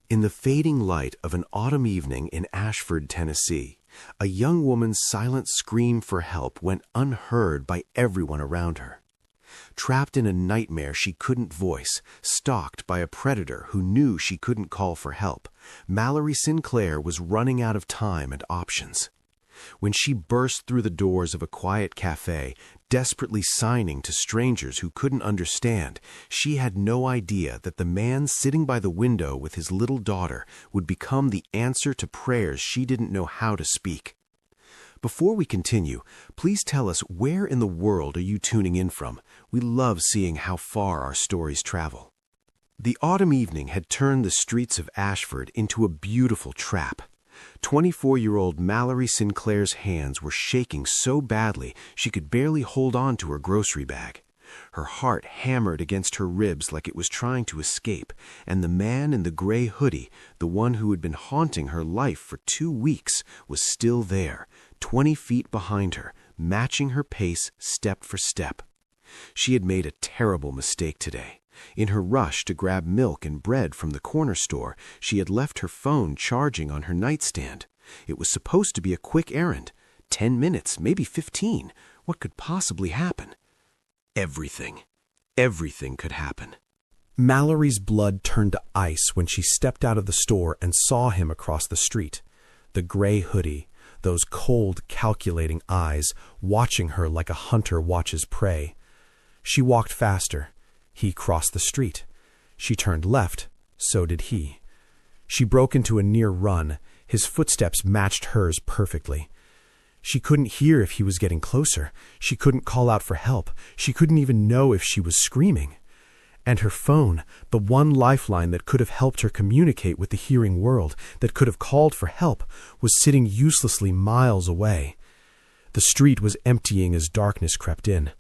In the fading light of an autumn evening in Ashford, Tennessee, a young woman's silent scream for help went unheard by everyone around her. Trapped in a nightmare she couldn't voice, stalked by a predator who knew she couldn't call for help, Mallerie Sinclair was running out of time and options. When she burst through the doors of a quiet café, desperately signing to strangers who couldn't understand, she had no idea that the man sitting by the window with his little daughter would become the answer to prayers she didn't know how to speak. Before we continue, please tell us where in the world are you tuning in from. We love seeing how far our stories travel. The autumn evening had turned the streets of Ashford into a beautiful trap. 24-year-old Mallerie Sinclair's hands were shaking so badly she could barely hold on to her grocery bag. Her heart hammered against her ribs like it was trying to escape, and the man in the gray hoodie, the one who had been haunting her life for 2 weeks, was still there, 20 feet behind her, matching her pace step for step. She had made a terrible mistake today. In her rush to grab milk and bread from the corner store, she had left her phone charging on her nightstand. It was supposed to be a quick errand. 10 minutes, maybe 15. What could possibly happen? Everything. Everything could happen. Mallory's blood turned to ice when she stepped out of the store and saw him across the street. The gray hoodie, those cold, calculating eyes, watching her like a hunter watches prey. She walked faster. He crossed the street. She turned left. So did he. She broke into a near run. His footsteps matched hers perfectly. She couldn't hear if he was getting closer. She couldn't call out for help. She couldn't even know if she was screaming. And her phone, the one lifeline that could have helped her communicate with the hearing world, that could have called for help, was sitting uselessly miles away. The street was emptying as darkness crept in.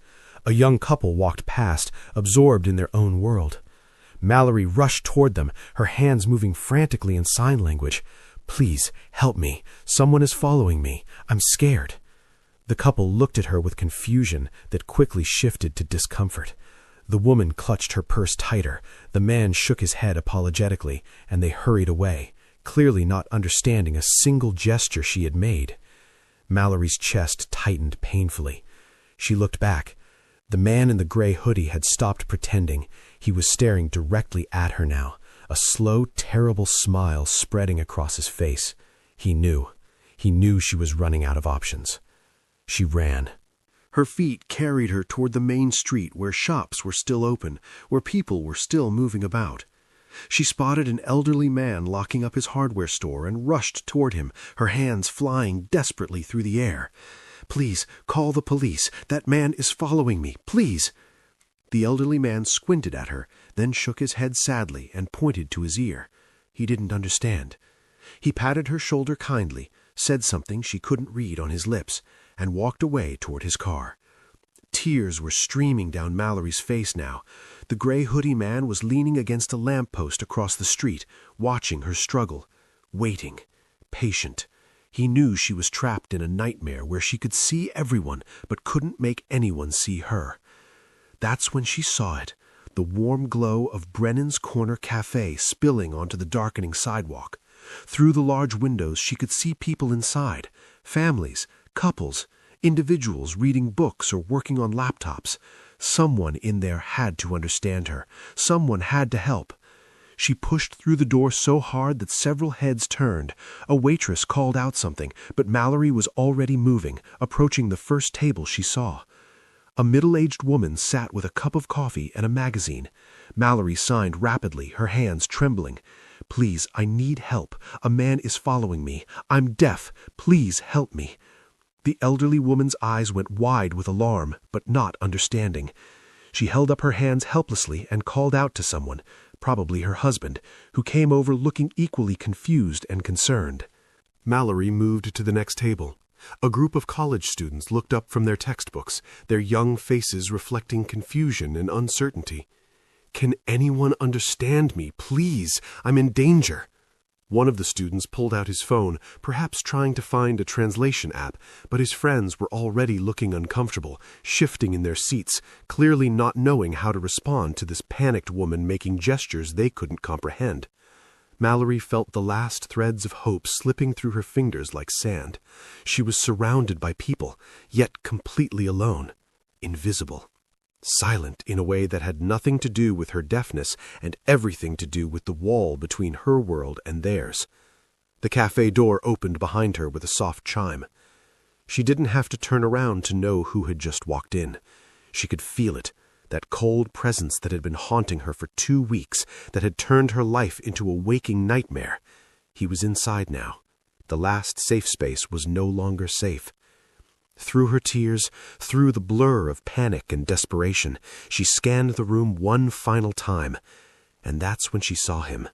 A young couple walked past, absorbed in their own world. Mallerie rushed toward them, her hands moving frantically in sign language. "Please, help me. Someone is following me. I'm scared." The couple looked at her with confusion that quickly shifted to discomfort. The woman clutched her purse tighter. The man shook his head apologetically, and they hurried away, clearly not understanding a single gesture she had made. Mallory's chest tightened painfully. She looked back. The man in the gray hoodie had stopped pretending. He was staring directly at her now, a slow, terrible smile spreading across his face. He knew. He knew she was running out of options. She ran. Her feet carried her toward the main street where shops were still open, where people were still moving about. She spotted an elderly man locking up his hardware store and rushed toward him, her hands flying desperately through the air. "Please, call the police. That man is following me. Please." The elderly man squinted at her, then shook his head sadly and pointed to his ear. He didn't understand. He patted her shoulder kindly, said something she couldn't read on his lips, and walked away toward his car. Tears were streaming down Mallory's face now. The gray hoodie man was leaning against a lamppost across the street, watching her struggle, waiting, patient. He knew she was trapped in a nightmare where she could see everyone but couldn't make anyone see her. That's when she saw it, the warm glow of Brennan's Corner Café spilling onto the darkening sidewalk. Through the large windows she could see people inside, families, couples, individuals reading books or working on laptops. Someone in there had to understand her. Someone had to help. She pushed through the door so hard that several heads turned. A waitress called out something, but Mallerie was already moving, approaching the first table she saw. A middle-aged woman sat with a cup of coffee and a magazine. Mallerie signed rapidly, her hands trembling. "Please, I need help. A man is following me. I'm deaf. Please help me." The elderly woman's eyes went wide with alarm, but not understanding. She held up her hands helplessly and called out to someone, probably her husband, who came over looking equally confused and concerned. Mallerie moved to the next table. A group of college students looked up from their textbooks, their young faces reflecting confusion and uncertainty. "Can anyone understand me? Please, I'm in danger." One of the students pulled out his phone, perhaps trying to find a translation app, but his friends were already looking uncomfortable, shifting in their seats, clearly not knowing how to respond to this panicked woman making gestures they couldn't comprehend. Mallerie felt the last threads of hope slipping through her fingers like sand. She was surrounded by people, yet completely alone, invisible, silent in a way that had nothing to do with her deafness and everything to do with the wall between her world and theirs. The café door opened behind her with a soft chime. She didn't have to turn around to know who had just walked in. She could feel it, that cold presence that had been haunting her for 2 weeks, that had turned her life into a waking nightmare. He was inside now. The last safe space was no longer safe. Through her tears, through the blur of panic and desperation, she scanned the room one final time, and that's when she saw him.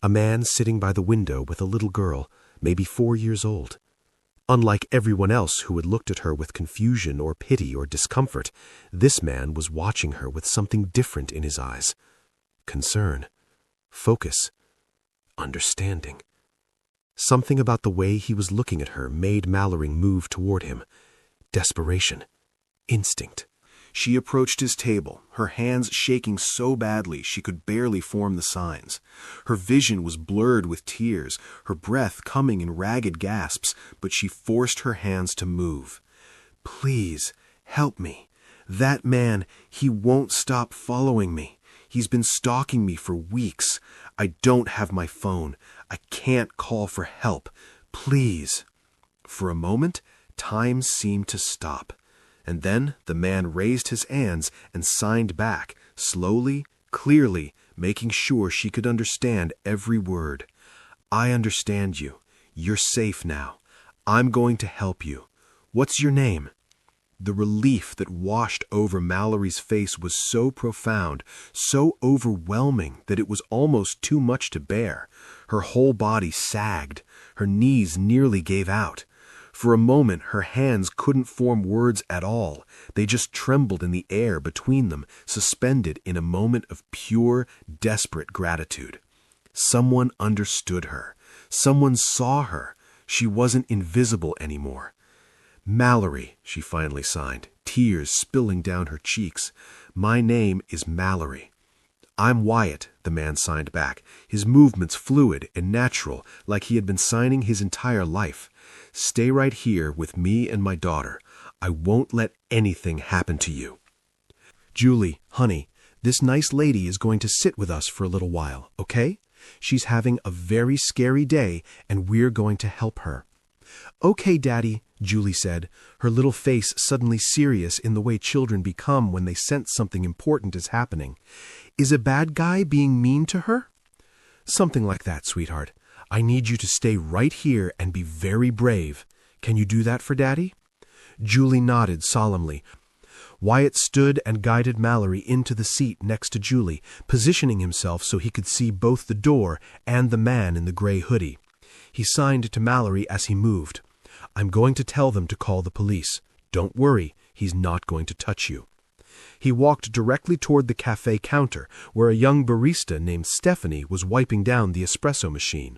A man sitting by the window with a little girl, maybe 4 years old. Unlike everyone else who had looked at her with confusion or pity or discomfort, this man was watching her with something different in his eyes. Concern, focus, understanding. Something about the way he was looking at her made Mallerie move toward him. Desperation, instinct. She approached his table, her hands shaking so badly she could barely form the signs. Her vision was blurred with tears, her breath coming in ragged gasps, but she forced her hands to move. "Please, help me. That man, he won't stop following me. He's been stalking me for weeks. I don't have my phone. I can't call for help. Please." For a moment, time seemed to stop. And then the man raised his hands and signed back, slowly, clearly, making sure she could understand every word. "I understand you. You're safe now. I'm going to help you. What's your name?" The relief that washed over Mallory's face was so profound, so overwhelming that it was almost too much to bear. Her whole body sagged. Her knees nearly gave out. For a moment, her hands couldn't form words at all. They just trembled in the air between them, suspended in a moment of pure, desperate gratitude. Someone understood her. Someone saw her. She wasn't invisible anymore. "Mallerie," she finally signed, tears spilling down her cheeks. "My name is Mallerie." "I'm Wyatt," the man signed back, his movements fluid and natural, like he had been signing his entire life. "Stay right here with me and my daughter. I won't let anything happen to you." "Julie, honey, this nice lady is going to sit with us for a little while, okay? She's having a very scary day, and we're going to help her." "Okay, Daddy," Julie said, her little face suddenly serious in the way children become when they sense something important is happening. "Is a bad guy being mean to her?" "Something like that, sweetheart. I need you to stay right here and be very brave. Can you do that for Daddy?" Julie nodded solemnly. Wyatt stood and guided Mallerie into the seat next to Julie, positioning himself so he could see both the door and the man in the gray hoodie. He signed to Mallerie as he moved. "I'm going to tell them to call the police. Don't worry, he's not going to touch you." He walked directly toward the café counter, where a young barista named Stephanie was wiping down the espresso machine.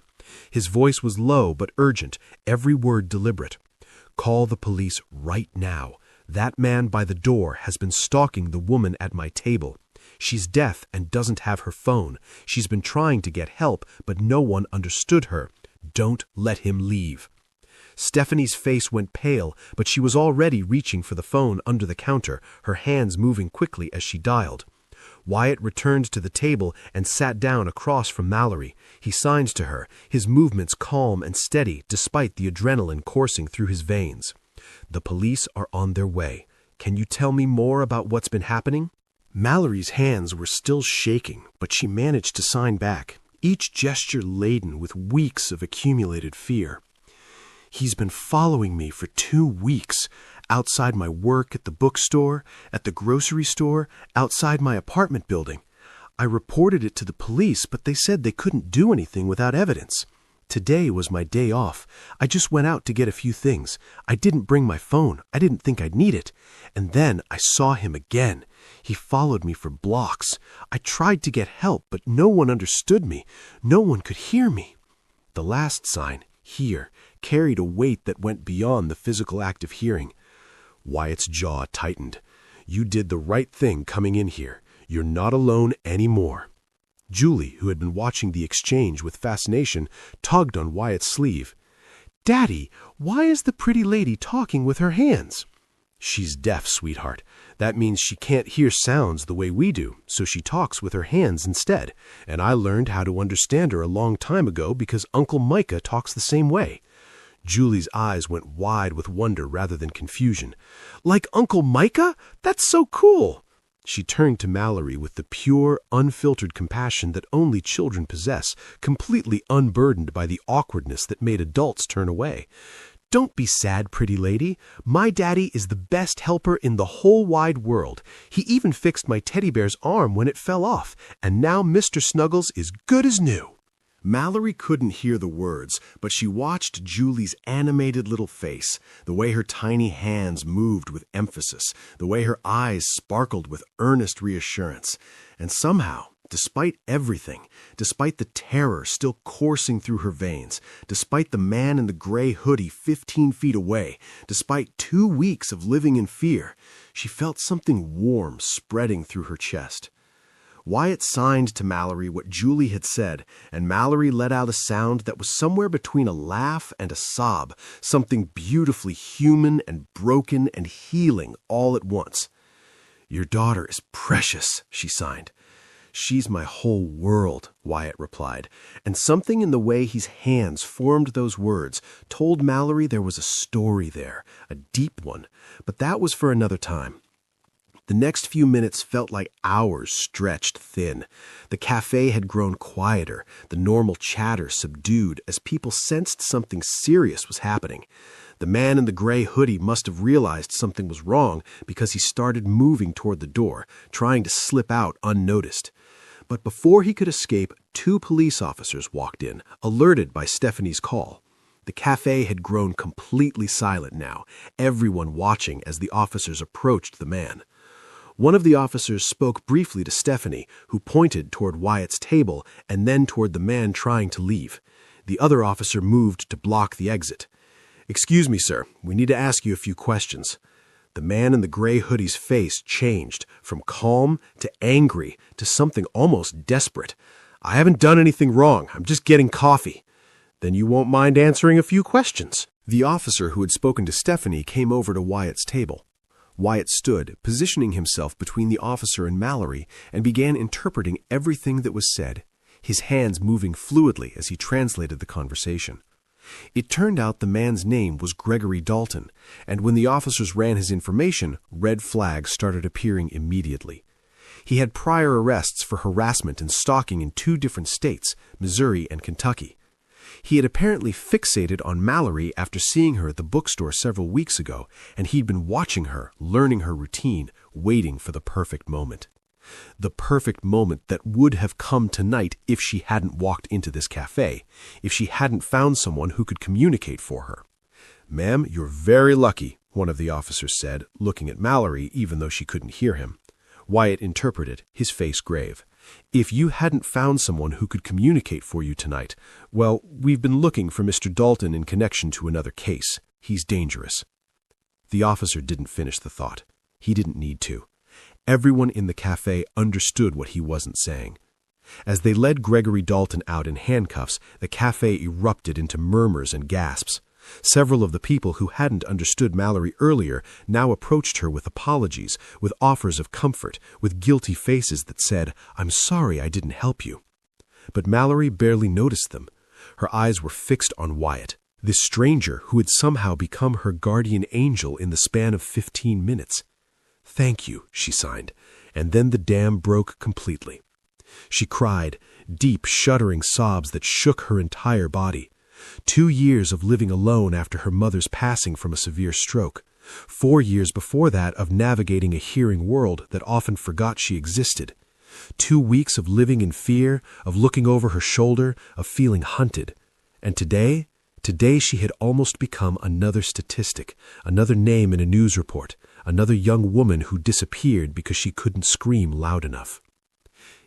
His voice was low but urgent, every word deliberate. "Call the police right now. That man by the door has been stalking the woman at my table. She's deaf and doesn't have her phone. She's been trying to get help, but no one understood her. Don't let him leave." Stephanie's face went pale, but she was already reaching for the phone under the counter, her hands moving quickly as she dialed. Wyatt returned to the table and sat down across from Mallerie. He signed to her, his movements calm and steady despite the adrenaline coursing through his veins. "The police are on their way. Can you tell me more about what's been happening?" Mallory's hands were still shaking, but she managed to sign back, each gesture laden with weeks of accumulated fear. "He's been following me for 2 weeks, outside my work at the bookstore, at the grocery store, outside my apartment building. I reported it to the police, but they said they couldn't do anything without evidence. Today was my day off. I just went out to get a few things. I didn't bring my phone. I didn't think I'd need it. And then I saw him again. He followed me for blocks. I tried to get help, but no one understood me. No one could hear me." The last sign, "here," carried a weight that went beyond the physical act of hearing. Wyatt's jaw tightened. "You did the right thing coming in here. You're not alone anymore." Julie, who had been watching the exchange with fascination, tugged on Wyatt's sleeve. "Daddy, why is the pretty lady talking with her hands?" "She's deaf, sweetheart. That means she can't hear sounds the way we do, so she talks with her hands instead. And I learned how to understand her a long time ago because Uncle Micah talks the same way." Julie's eyes went wide with wonder rather than confusion. "Like Uncle Micah? That's so cool!" She turned to Mallerie with the pure, unfiltered compassion that only children possess, completely unburdened by the awkwardness that made adults turn away. "Don't be sad, pretty lady. My daddy is the best helper in the whole wide world. He even fixed my teddy bear's arm when it fell off, and now Mr. Snuggles is good as new." Mallerie couldn't hear the words, but she watched Julie's animated little face, the way her tiny hands moved with emphasis, the way her eyes sparkled with earnest reassurance. And somehow, despite everything, despite the terror still coursing through her veins, despite the man in the gray hoodie 15 feet away, despite 2 weeks of living in fear, she felt something warm spreading through her chest. Wyatt signed to Mallerie what Julie had said, and Mallerie let out a sound that was somewhere between a laugh and a sob, something beautifully human and broken and healing all at once. "Your daughter is precious," she signed. "She's my whole world," Wyatt replied, and something in the way his hands formed those words told Mallerie there was a story there, a deep one, but that was for another time. The next few minutes felt like hours stretched thin. The café had grown quieter, the normal chatter subdued as people sensed something serious was happening. The man in the gray hoodie must have realized something was wrong because he started moving toward the door, trying to slip out unnoticed. But before he could escape, 2 police officers walked in, alerted by Stephanie's call. The café had grown completely silent now, everyone watching as the officers approached the man. One of the officers spoke briefly to Stephanie, who pointed toward Wyatt's table and then toward the man trying to leave. The other officer moved to block the exit. "Excuse me, sir. We need to ask you a few questions." The man in the gray hoodie's face changed from calm to angry to something almost desperate. "I haven't done anything wrong. I'm just getting coffee." "Then you won't mind answering a few questions." The officer who had spoken to Stephanie came over to Wyatt's table. Wyatt stood, positioning himself between the officer and Mallerie, and began interpreting everything that was said, his hands moving fluidly as he translated the conversation. It turned out the man's name was Gregory Dalton, and when the officers ran his information, red flags started appearing immediately. He had prior arrests for harassment and stalking in 2 different states, Missouri and Kentucky. He had apparently fixated on Mallerie after seeing her at the bookstore several weeks ago, and he'd been watching her, learning her routine, waiting for the perfect moment. The perfect moment that would have come tonight if she hadn't walked into this café, if she hadn't found someone who could communicate for her. "Ma'am, you're very lucky," one of the officers said, looking at Mallerie even though she couldn't hear him. Wyatt interpreted, his face grave. "If you hadn't found someone who could communicate for you tonight, well, we've been looking for Mr. Dalton in connection to another case. He's dangerous." The officer didn't finish the thought. He didn't need to. Everyone in the café understood what he wasn't saying. As they led Gregory Dalton out in handcuffs, the café erupted into murmurs and gasps. Several of the people who hadn't understood Mallerie earlier now approached her with apologies, with offers of comfort, with guilty faces that said, "I'm sorry I didn't help you." But Mallerie barely noticed them. Her eyes were fixed on Wyatt, this stranger who had somehow become her guardian angel in the span of 15 minutes. "Thank you," she signed, and then the dam broke completely. She cried, deep, shuddering sobs that shook her entire body. 2 years of living alone after her mother's passing from a severe stroke. 4 years before that of navigating a hearing world that often forgot she existed. 2 weeks of living in fear, of looking over her shoulder, of feeling hunted. And today she had almost become another statistic, another name in a news report, another young woman who disappeared because she couldn't scream loud enough.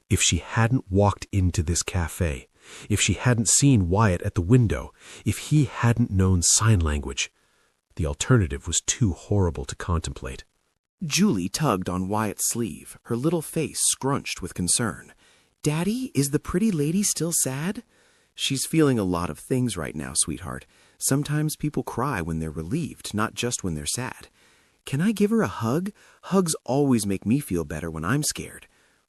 If she hadn't walked into this café, if she hadn't seen Wyatt at the window, if he hadn't known sign language, the alternative was too horrible to contemplate. Julie tugged on Wyatt's sleeve, her little face scrunched with concern. Daddy, is the pretty lady still sad? She's feeling a lot of things right now, sweetheart. Sometimes people cry when they're relieved, not just when they're sad. Can I give her a hug? Hugs always make me feel better when I'm scared.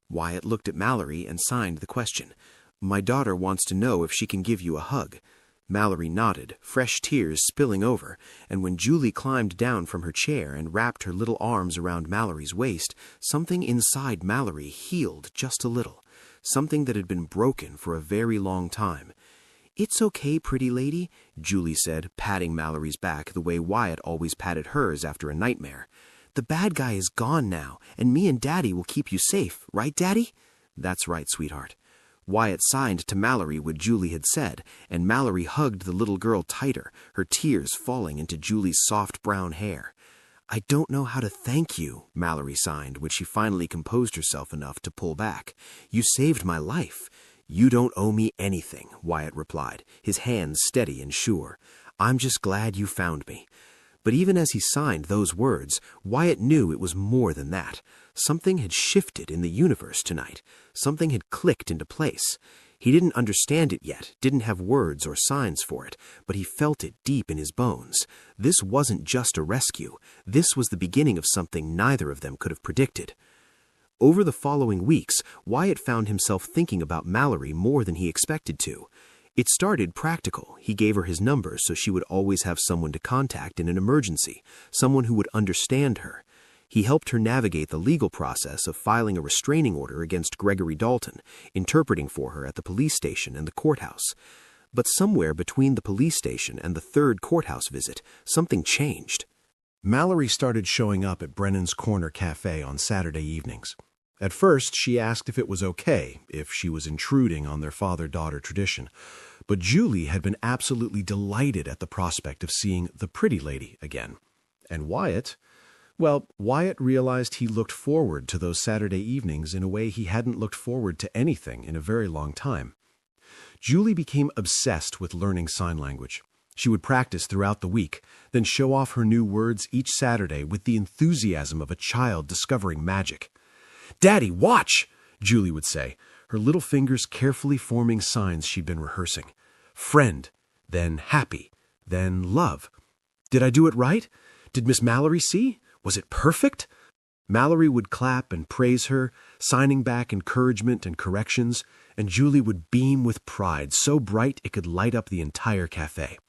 Wyatt looked at Mallory and signed the question. My daughter wants to know if she can give you a hug. Mallory nodded, fresh tears spilling over, and when Julie climbed down from her chair and wrapped her little arms around Mallory's waist, something inside Mallory healed just a little, something that had been broken for a very long time. It's okay, pretty lady, Julie said, patting Mallory's back the way Wyatt always patted hers after a nightmare. The bad guy is gone now, and me and Daddy will keep you safe, right, Daddy? That's right, sweetheart. Wyatt signed to Mallory what Julie had said, and Mallory hugged the little girl tighter, her tears falling into Julie's soft brown hair. I don't know how to thank you, Mallory signed when she finally composed herself enough to pull back. You saved my life. You don't owe me anything, Wyatt replied, his hands steady and sure. I'm just glad you found me. But even as he signed those words, Wyatt knew it was more than that. Something had shifted in the universe tonight. Something had clicked into place. He didn't understand it yet, didn't have words or signs for it, but he felt it deep in his bones. This wasn't just a rescue. This was the beginning of something neither of them could have predicted. Over the following weeks, Wyatt found himself thinking about Mallory more than he expected to. It started practical. He gave her his number so she would always have someone to contact in an emergency, someone who would understand her. He helped her navigate the legal process of filing a restraining order against Gregory Dalton, interpreting for her at the police station and the courthouse. But somewhere between the police station and the third courthouse visit, something changed. Mallory started showing up at Brennan's Corner Café on Saturday evenings. At first, she asked if it was okay, if she was intruding on their father-daughter tradition. But Julie had been absolutely delighted at the prospect of seeing the pretty lady again. And Wyatt realized he looked forward to those Saturday evenings in a way he hadn't looked forward to anything in a very long time. Julie became obsessed with learning sign language. She would practice throughout the week, then show off her new words each Saturday with the enthusiasm of a child discovering magic. Daddy, watch, Julie would say, her little fingers carefully forming signs she'd been rehearsing. Friend, then happy, then love. Did I do it right? Did Miss Mallory see? Was it perfect? Mallory would clap and praise her, signing back encouragement and corrections, and Julie would beam with pride so bright it could light up the entire cafe.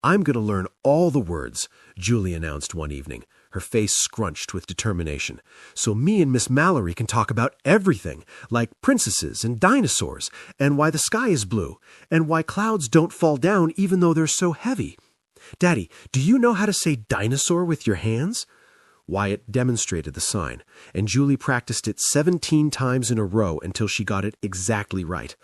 I'm going to learn all the words, Julie announced one evening, her face scrunched with determination, so me and Miss Mallory can talk about everything, like princesses and dinosaurs, and why the sky is blue, and why clouds don't fall down even though they're so heavy. Daddy, do you know how to say dinosaur with your hands? Wyatt demonstrated the sign, and Julie practiced it 17 times in a row until she got it exactly right.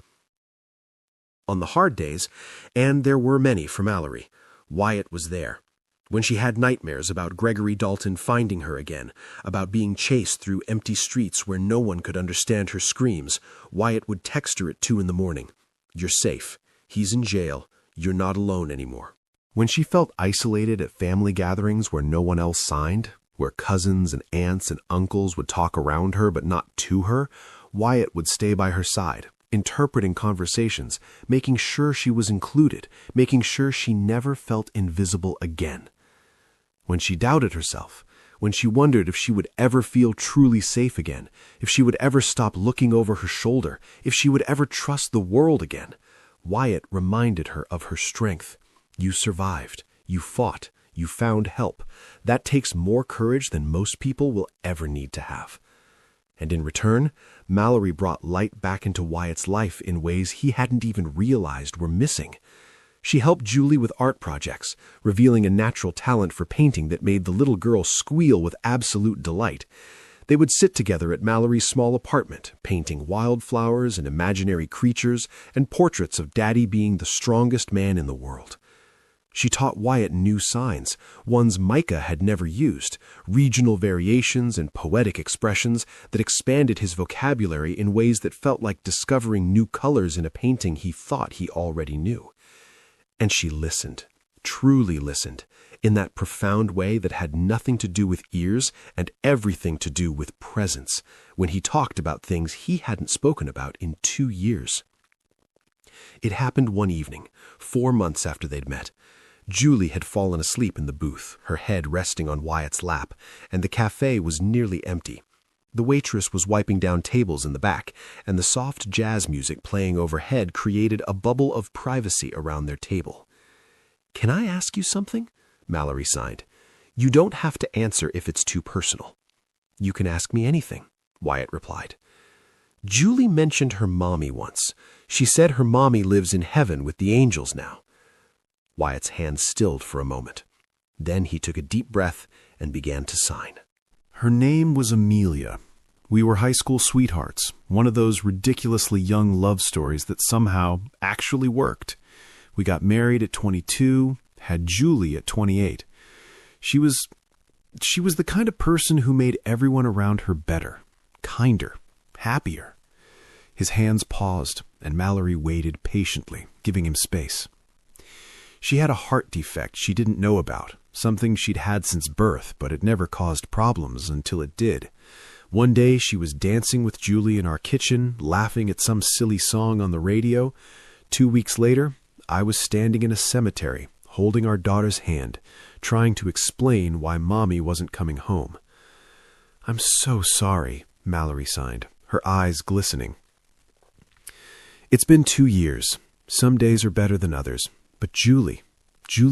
On the hard days, and there were many for Mallory, Wyatt was there. When she had nightmares about Gregory Dalton finding her again, about being chased through empty streets where no one could understand her screams, Wyatt would text her at 2 a.m. You're safe. He's in jail. You're not alone anymore. When she felt isolated at family gatherings where no one else signed, where cousins and aunts and uncles would talk around her but not to her, Wyatt would stay by her side, interpreting conversations, making sure she was included, making sure she never felt invisible again. When she doubted herself, when she wondered if she would ever feel truly safe again, if she would ever stop looking over her shoulder, if she would ever trust the world again, Wyatt reminded her of her strength. You survived. You fought. You found help. That takes more courage than most people will ever need to have. And in return, Mallory brought light back into Wyatt's life in ways he hadn't even realized were missing. She helped Julie with art projects, revealing a natural talent for painting that made the little girl squeal with absolute delight. They would sit together at Mallory's small apartment, painting wildflowers and imaginary creatures and portraits of Daddy being the strongest man in the world. She taught Wyatt new signs, ones Micah had never used, regional variations and poetic expressions that expanded his vocabulary in ways that felt like discovering new colors in a painting he thought he already knew. And she listened, truly listened, in that profound way that had nothing to do with ears and everything to do with presence, when he talked about things he hadn't spoken about in 2 years. It happened one evening, 4 months after they'd met. Julie had fallen asleep in the booth, her head resting on Wyatt's lap, and the café was nearly empty. The waitress was wiping down tables in the back, and the soft jazz music playing overhead created a bubble of privacy around their table. "Can I ask you something?" Mallerie signed. "You don't have to answer if it's too personal." "You can ask me anything," Wyatt replied. "Julie mentioned her mommy once. She said her mommy lives in heaven with the angels now." Wyatt's hands stilled for a moment. Then he took a deep breath and began to sign. Her name was Amelia. We were high school sweethearts, one of those ridiculously young love stories that somehow actually worked. We got married at 22, had Julie at 28. She was the kind of person who made everyone around her better, kinder, happier. His hands paused, and Mallerie waited patiently, giving him space. She had a heart defect she didn't know about, something she'd had since birth, but it never caused problems until it did. One day she was dancing with Julie in our kitchen, laughing at some silly song on the radio. 2 weeks later, I was standing in a cemetery, holding our daughter's hand, trying to explain why Mommy wasn't coming home. "I'm so sorry," Mallerie signed, her eyes glistening. "It's been 2 years. Some days are better than others. But Julie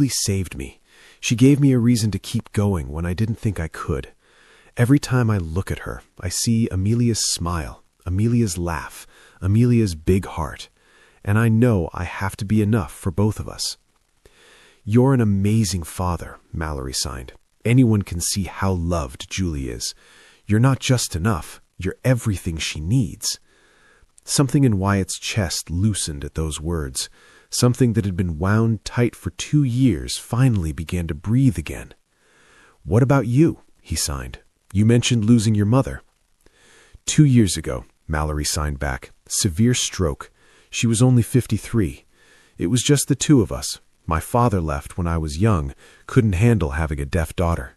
saved me. She gave me a reason to keep going when I didn't think I could. Every time I look at her, I see Amelia's smile, Amelia's laugh, Amelia's big heart. And I know I have to be enough for both of us." "You're an amazing father," Mallerie signed. "Anyone can see how loved Julie is. You're not just enough, you're everything she needs." Something in Wyatt's chest loosened at those words. Something that had been wound tight for 2 years finally began to breathe again. "What about you?" he signed. "You mentioned losing your mother." 2 years ago, Mallerie signed back. "Severe stroke. She was only 53. It was just the two of us. My father left when I was young, couldn't handle having a deaf daughter.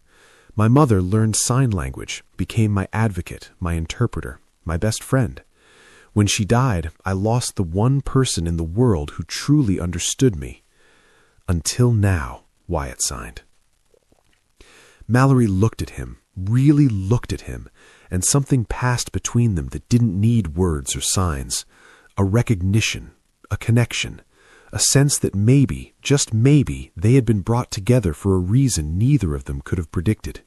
My mother learned sign language, became my advocate, my interpreter, my best friend. When she died, I lost the one person in the world who truly understood me. Until now," Wyatt signed. Mallerie looked at him, really looked at him, and something passed between them that didn't need words or signs. A recognition, a connection, a sense that maybe, just maybe, they had been brought together for a reason neither of them could have predicted.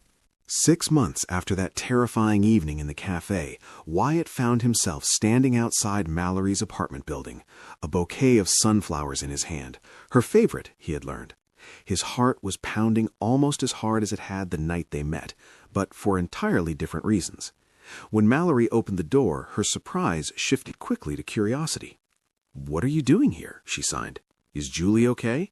6 months after that terrifying evening in the café, Wyatt found himself standing outside Mallory's apartment building, a bouquet of sunflowers in his hand, her favorite, he had learned. His heart was pounding almost as hard as it had the night they met, but for entirely different reasons. When Mallerie opened the door, her surprise shifted quickly to curiosity. "What are you doing here?" she signed. "Is Julie okay?"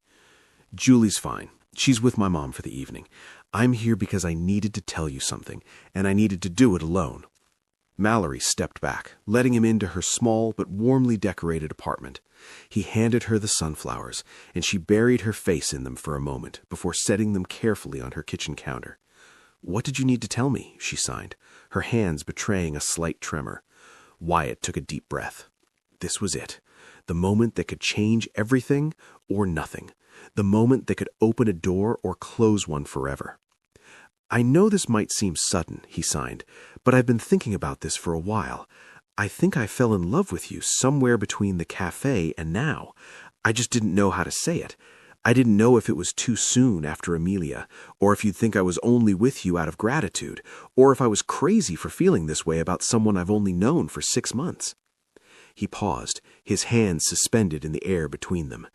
"Julie's fine. She's with my mom for the evening. I'm here because I needed to tell you something, and I needed to do it alone." Mallerie stepped back, letting him into her small but warmly decorated apartment. He handed her the sunflowers, and she buried her face in them for a moment before setting them carefully on her kitchen counter. "What did you need to tell me?" she signed, her hands betraying a slight tremor. Wyatt took a deep breath. This was it. The moment that could change everything or nothing. The moment that could open a door or close one forever. "I know this might seem sudden," he signed, "but I've been thinking about this for a while. I think I fell in love with you somewhere between the café and now. I just didn't know how to say it. I didn't know if it was too soon after Amelia, or if you'd think I was only with you out of gratitude, or if I was crazy for feeling this way about someone I've only known for 6 months. He paused, his hands suspended in the air between them.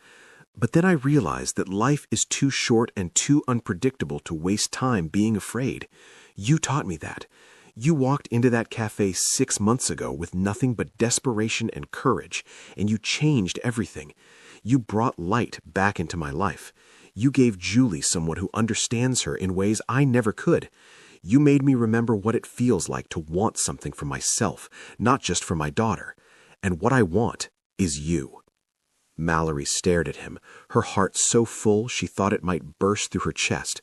"But then I realized that life is too short and too unpredictable to waste time being afraid. You taught me that. You walked into that cafe 6 months ago with nothing but desperation and courage, and you changed everything. You brought light back into my life. You gave Julie someone who understands her in ways I never could. You made me remember what it feels like to want something for myself, not just for my daughter. And what I want is you." Mallerie stared at him, her heart so full she thought it might burst through her chest.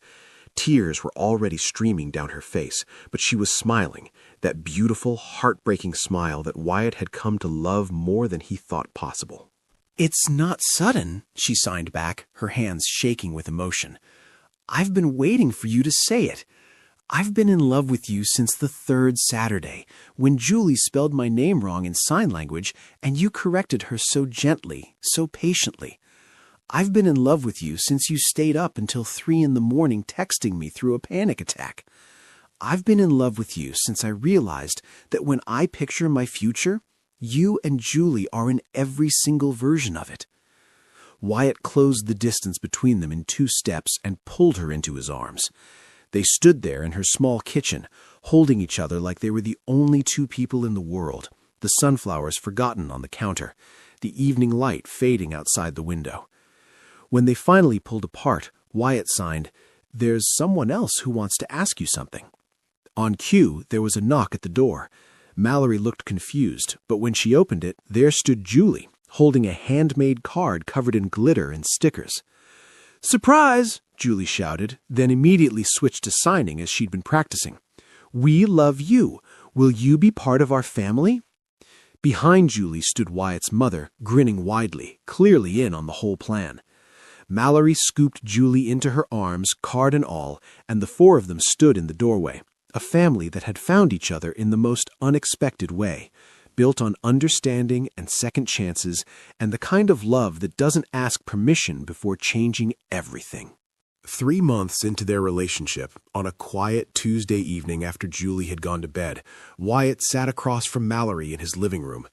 Tears were already streaming down her face, but she was smiling, that beautiful, heartbreaking smile that Wyatt had come to love more than he thought possible. "It's not sudden," she signed back, her hands shaking with emotion. "I've been waiting for you to say it. I've been in love with you since the third Saturday, when Julie spelled my name wrong in sign language and you corrected her so gently, so patiently. I've been in love with you since you stayed up until 3 in the morning texting me through a panic attack. I've been in love with you since I realized that when I picture my future, you and Julie are in every single version of it." Wyatt closed the distance between them in 2 steps and pulled her into his arms. They stood there in her small kitchen, holding each other like they were the only 2 people in the world, the sunflowers forgotten on the counter, the evening light fading outside the window. When they finally pulled apart, Wyatt signed, "There's someone else who wants to ask you something." On cue, there was a knock at the door. Mallerie looked confused, but when she opened it, there stood Julie, holding a handmade card covered in glitter and stickers. "Surprise!" Julie shouted, then immediately switched to signing as she'd been practicing. "We love you. Will you be part of our family?" Behind Julie stood Wyatt's mother, grinning widely, clearly in on the whole plan. Mallerie scooped Julie into her arms, card and all, and the 4 of them stood in the doorway, a family that had found each other in the most unexpected way, built on understanding and second chances, and the kind of love that doesn't ask permission before changing everything. 3 months into their relationship, on a quiet Tuesday evening after Julie had gone to bed, Wyatt sat across from Mallerie in his living room.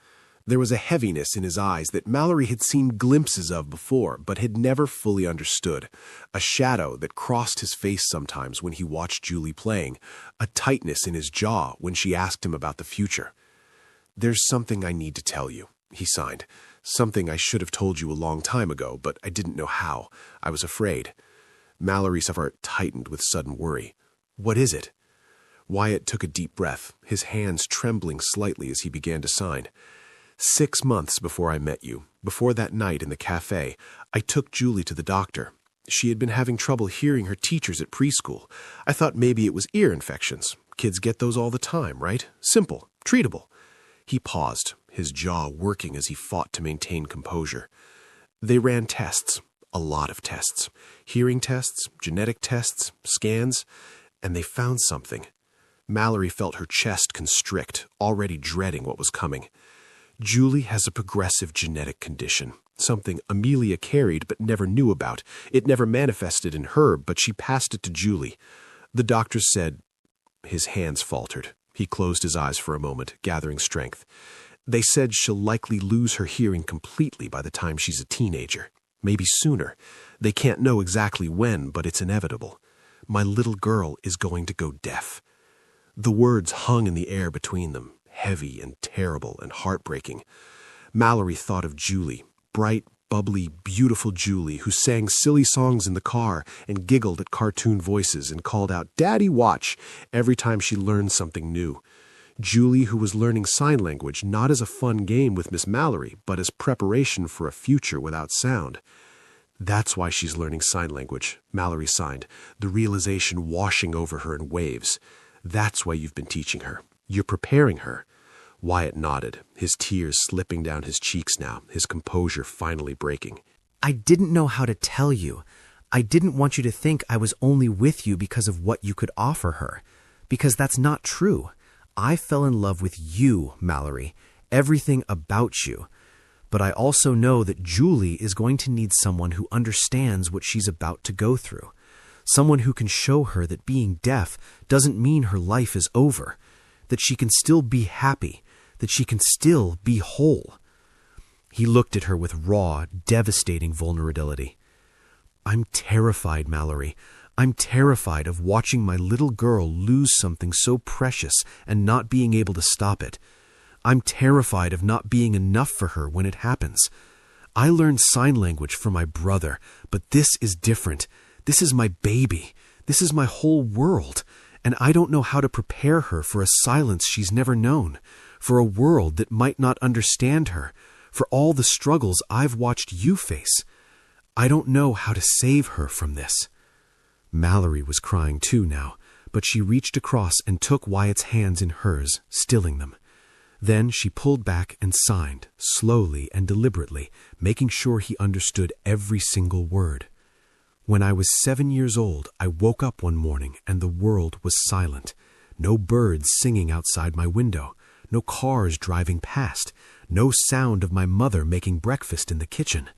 There was a heaviness in his eyes that Mallerie had seen glimpses of before, but had never fully understood. A shadow that crossed his face sometimes when he watched Julie playing. A tightness in his jaw when she asked him about the future. "There's something I need to tell you," he signed. "Something I should have told you a long time ago, but I didn't know how. I was afraid." Mallerie's heart tightened with sudden worry. "What is it?" Wyatt took a deep breath, his hands trembling slightly as he began to sign. 6 months before I met you, before that night in the café, I took Julie to the doctor. She had been having trouble hearing her teachers at preschool. I thought maybe it was ear infections. Kids get those all the time, right? Simple, treatable. He paused, his jaw working as he fought to maintain composure. They ran tests, a lot of tests. Hearing tests, genetic tests, scans, and they found something. Mallerie felt her chest constrict, already dreading what was coming. Julie has a progressive genetic condition, something Amelia carried but never knew about. It never manifested in her, but she passed it to Julie. The doctors said... His hands faltered. He closed his eyes for a moment, gathering strength. They said she'll likely lose her hearing completely by the time she's a teenager. Maybe sooner. They can't know exactly when, but it's inevitable. My little girl is going to go deaf. The words hung in the air between them, heavy and terrible and heartbreaking. Mallerie thought of Julie, bright, bubbly, beautiful Julie, who sang silly songs in the car and giggled at cartoon voices and called out, "Daddy, watch," every time she learned something new. Julie, who was learning sign language not as a fun game with Miss Mallerie, but as preparation for a future without sound. "That's why she's learning sign language," Mallerie signed, the realization washing over her in waves. "That's why you've been teaching her. You're preparing her." Wyatt nodded, his tears slipping down his cheeks now, his composure finally breaking. "I didn't know how to tell you. I didn't want you to think I was only with you because of what you could offer her. Because that's not true. I fell in love with you, Mallerie, everything about you. But I also know that Julie is going to need someone who understands what she's about to go through. Someone who can show her that being deaf doesn't mean her life is over. That she can still be happy. That she can still be whole." He looked at her with raw, devastating vulnerability. "I'm terrified, Mallerie. I'm terrified of watching my little girl lose something so precious and not being able to stop it. I'm terrified of not being enough for her when it happens. I learned sign language for my brother, but this is different. This is my baby. This is my whole world, and I don't know how to prepare her for a silence she's never known, for a world that might not understand her, for all the struggles I've watched you face. I don't know how to save her from this." Mallerie was crying too now, but she reached across and took Wyatt's hands in hers, stilling them. Then she pulled back and signed, slowly and deliberately, making sure he understood every single word. "When I was 7 years old, I woke up one morning and the world was silent. No birds singing outside my window, no cars driving past, no sound of my mother making breakfast in the kitchen.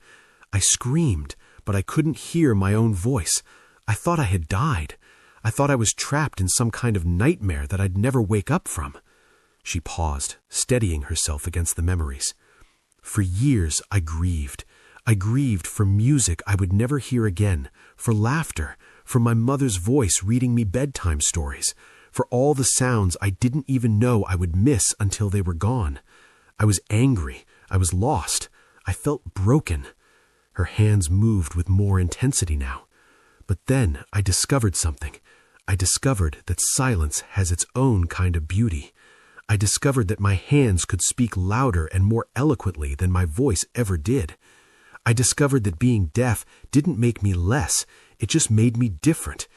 I screamed, but I couldn't hear my own voice. I thought I had died. I thought I was trapped in some kind of nightmare that I'd never wake up from." She paused, steadying herself against the memories. "For years I grieved. I grieved for music I would never hear again, for laughter, for my mother's voice reading me bedtime stories, for all the sounds I didn't even know I would miss until they were gone. I was angry. I was lost. I felt broken." Her hands moved with more intensity now. "But then I discovered something. I discovered that silence has its own kind of beauty. I discovered that my hands could speak louder and more eloquently than my voice ever did. I discovered that being deaf didn't make me less, it just made me different.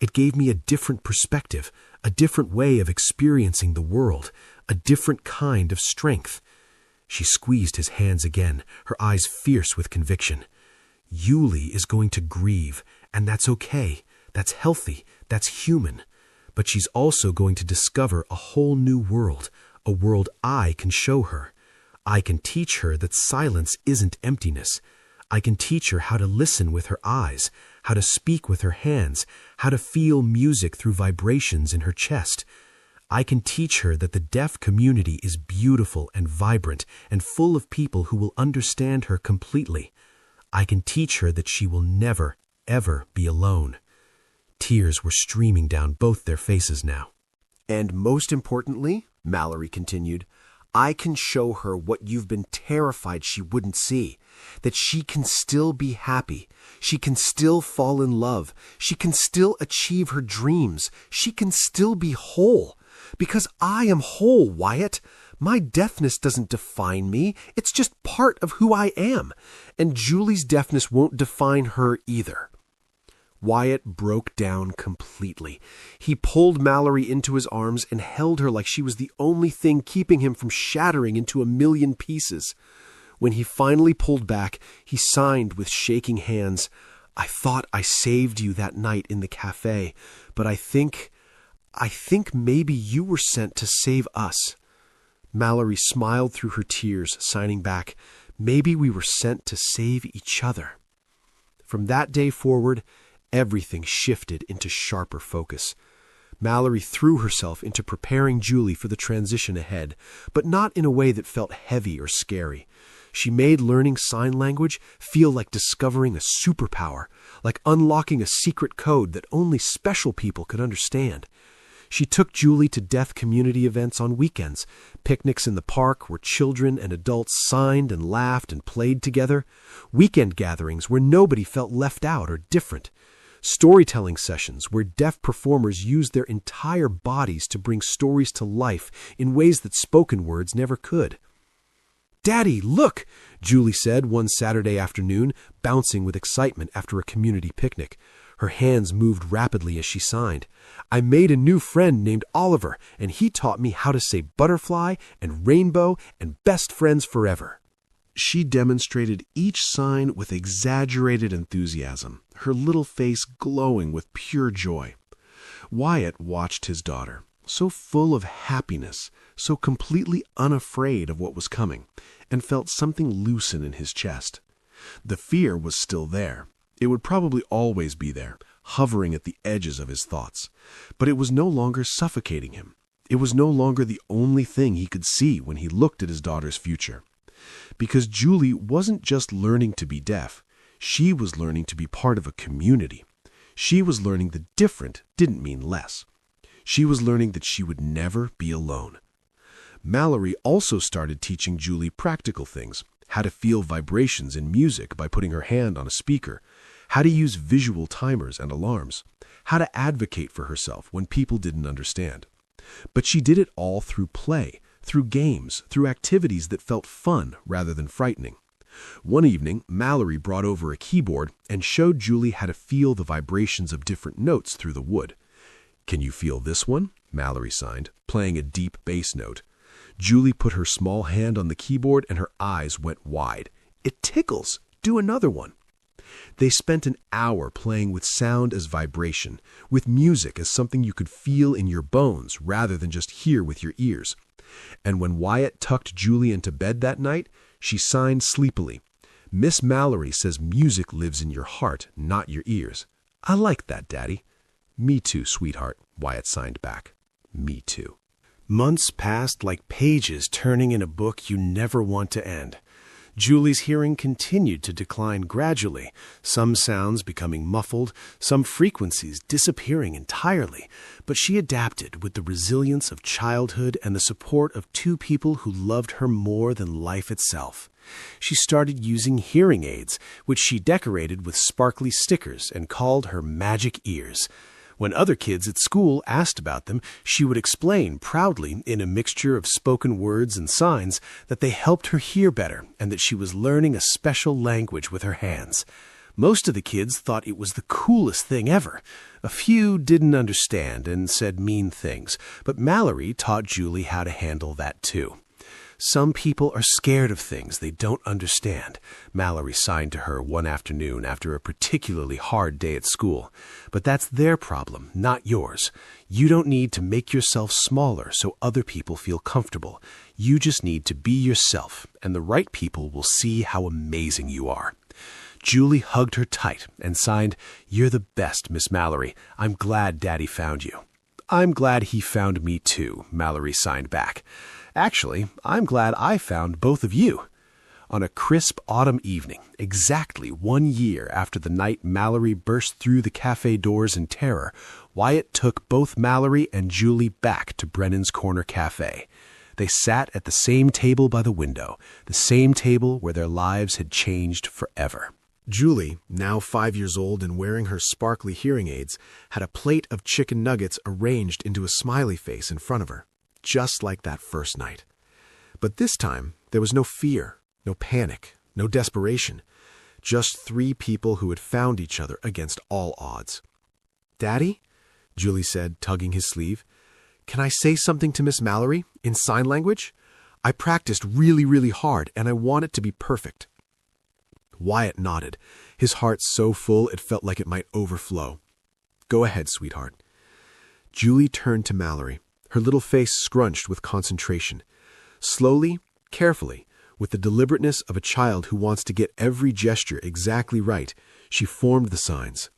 It gave me a different perspective, a different way of experiencing the world, a different kind of strength." She squeezed his hands again, her eyes fierce with conviction. "Yulie is going to grieve, and that's okay. That's healthy. That's human. But she's also going to discover a whole new world, a world I can show her. I can teach her that silence isn't emptiness. I can teach her how to listen with her eyes, how to speak with her hands, how to feel music through vibrations in her chest. I can teach her that the deaf community is beautiful and vibrant and full of people who will understand her completely. I can teach her that she will never, ever be alone." Tears were streaming down both their faces now. "And most importantly," Mallerie continued, "I can show her what you've been terrified she wouldn't see, that she can still be happy, she can still fall in love, she can still achieve her dreams, she can still be whole. Because I am whole, Wyatt. My deafness doesn't define me, it's just part of who I am, and Julie's deafness won't define her either." Wyatt broke down completely. He pulled Mallerie into his arms and held her like she was the only thing keeping him from shattering into a million pieces. When he finally pulled back, he signed with shaking hands, "I thought I saved you that night in the café, but I think maybe you were sent to save us." Mallerie smiled through her tears, signing back, "Maybe we were sent to save each other." From that day forward, everything shifted into sharper focus. Mallerie threw herself into preparing Julie for the transition ahead, but not in a way that felt heavy or scary. She made learning sign language feel like discovering a superpower, like unlocking a secret code that only special people could understand. She took Julie to deaf community events on weekends, picnics in the park where children and adults signed and laughed and played together, weekend gatherings where nobody felt left out or different, storytelling sessions where deaf performers used their entire bodies to bring stories to life in ways that spoken words never could. "Daddy, look!" Julie said one Saturday afternoon, bouncing with excitement after a community picnic. Her hands moved rapidly as she signed. "I made a new friend named Oliver, and he taught me how to say butterfly and rainbow and best friends forever." She demonstrated each sign with exaggerated enthusiasm, her little face glowing with pure joy. Wyatt watched his daughter, so full of happiness, so completely unafraid of what was coming, and felt something loosen in his chest. The fear was still there. It would probably always be there, hovering at the edges of his thoughts. But it was no longer suffocating him. It was no longer the only thing he could see when he looked at his daughter's future. Because Julie wasn't just learning to be deaf, she was learning to be part of a community. She was learning that different didn't mean less. She was learning that she would never be alone. Mallerie also started teaching Julie practical things, how to feel vibrations in music by putting her hand on a speaker, how to use visual timers and alarms, how to advocate for herself when people didn't understand. But she did it all through play, through games, through activities that felt fun rather than frightening. One evening, Mallerie brought over a keyboard and showed Julie how to feel the vibrations of different notes through the wood. "Can you feel this one?" Mallerie signed, playing a deep bass note. Julie put her small hand on the keyboard and her eyes went wide. "It tickles! Do another one." They spent an hour playing with sound as vibration, with music as something you could feel in your bones rather than just hear with your ears. And when Wyatt tucked Julie into bed that night, she signed sleepily, "Miss Mallerie says music lives in your heart, not your ears." "I like that, Daddy." "Me too, sweetheart," Wyatt signed back. "Me too." Months passed like pages turning in a book you never want to end. Julie's hearing continued to decline gradually, some sounds becoming muffled, some frequencies disappearing entirely, but she adapted with the resilience of childhood and the support of two people who loved her more than life itself. She started using hearing aids, which she decorated with sparkly stickers and called her magic ears. When other kids at school asked about them, she would explain proudly, in a mixture of spoken words and signs, that they helped her hear better and that she was learning a special language with her hands. Most of the kids thought it was the coolest thing ever. A few didn't understand and said mean things, but Mallerie taught Julie how to handle that too. "Some people are scared of things they don't understand," Mallerie signed to her one afternoon after a particularly hard day at school. "But that's their problem, not yours. You don't need to make yourself smaller so other people feel comfortable. You just need to be yourself, and the right people will see how amazing you are." Julie hugged her tight and signed, "You're the best, Miss Mallerie. I'm glad Daddy found you." "I'm glad he found me too," Mallerie signed back. "Actually, I'm glad I found both of you." On a crisp autumn evening, exactly 1 year after the night Mallerie burst through the café doors in terror, Wyatt took both Mallerie and Julie back to Brennan's Corner Café. They sat at the same table by the window, the same table where their lives had changed forever. Julie, now 5 years old and wearing her sparkly hearing aids, had a plate of chicken nuggets arranged into a smiley face in front of her, just like that first night. But this time, there was no fear, no panic, no desperation, just 3 people who had found each other against all odds. "Daddy," Julie said, tugging his sleeve, "can I say something to Miss Mallerie in sign language? I practiced really hard, and I want it to be perfect." Wyatt nodded, his heart so full it felt like it might overflow. "Go ahead, sweetheart." Julie turned to Mallerie, her little face scrunched with concentration. Slowly, carefully, with the deliberateness of a child who wants to get every gesture exactly right, she formed the signs.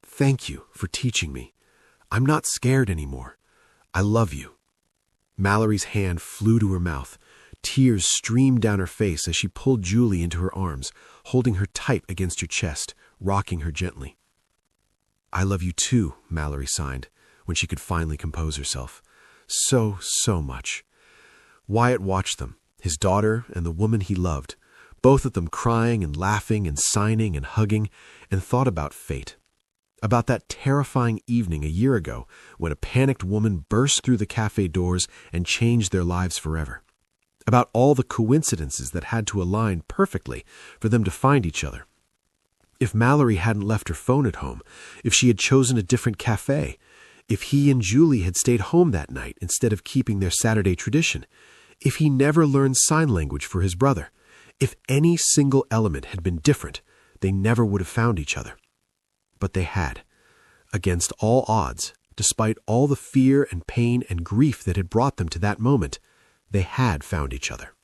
"Thank you for teaching me. I'm not scared anymore. I love you." Mallory's hand flew to her mouth. Tears streamed down her face as she pulled Julie into her arms, holding her tight against her chest, rocking her gently. "I love you too," Mallerie signed, when she could finally compose herself. "So much." Wyatt watched them, his daughter and the woman he loved, both of them crying and laughing and signing and hugging, and thought about fate. About that terrifying evening a year ago when a panicked woman burst through the cafe doors and changed their lives forever. About all the coincidences that had to align perfectly for them to find each other. If Mallerie hadn't left her phone at home, if she had chosen a different cafe, if he and Julie had stayed home that night instead of keeping their Saturday tradition, if he never learned sign language for his brother, if any single element had been different, they never would have found each other. But they had. Against all odds, despite all the fear and pain and grief that had brought them to that moment, they had found each other.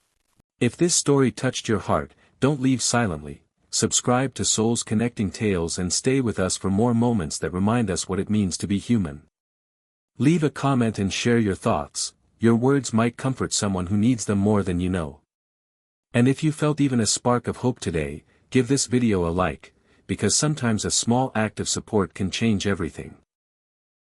If this story touched your heart, don't leave silently. Subscribe to Souls Connecting Tales and stay with us for more moments that remind us what it means to be human. Leave a comment and share your thoughts. Your words might comfort someone who needs them more than you know. And if you felt even a spark of hope today, give this video a like, because sometimes a small act of support can change everything.